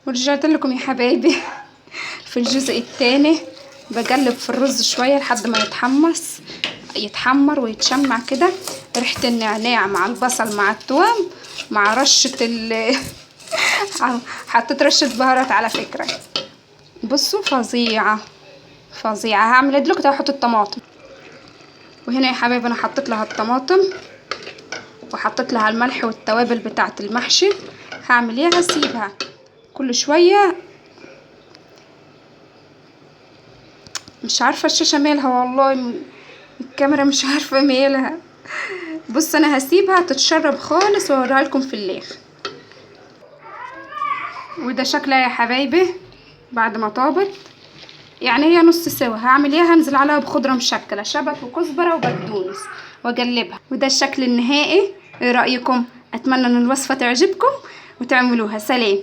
ورجعت لكم يا حبايبي في الجزء الثاني. بقلب في الرز شويه لحد ما يتحمر ويتشمع كده، ريحه النعناع مع البصل مع التوم مع رشه حطيت رشه بهارات على فكره. بصوا فظيعه فظيعه. هعمل دلوقتي هحط الطماطم، وهنا يا حبايبي انا حطيت لها الطماطم وحطيت لها الملح والتوابل بتاعه المحشي. هعمل ايه؟ هسيبها كل شويه. مش عارفه الشاشه مالها والله، الكاميرا مش عارفه مالها. بص انا هسيبها تتشرب خالص واوريها لكم في الاخر. وده شكلها يا حبايبي بعد ما طابت، يعني هي نص سوا. هعمل ايه؟ هنزل عليها بخضره مشكله، شبت وكزبره وبقدونس واقلبها. وده الشكل النهائي. ايه رايكم؟ اتمنى ان الوصفه تعجبكم وتعملوها. سلام.